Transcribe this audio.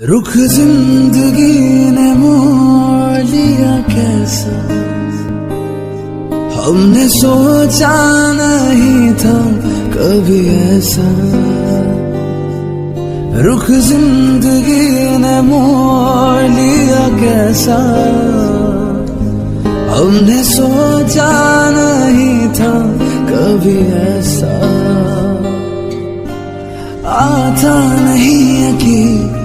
रुख जिंदगी ने मोड़ लिया कैसा, हमने सोचा नहीं था कभी ऐसा। रुख जिंदगी ने मोड़ लिया कैसा, हमने सोचा नहीं था कभी ऐसा। आता नहीं यकीन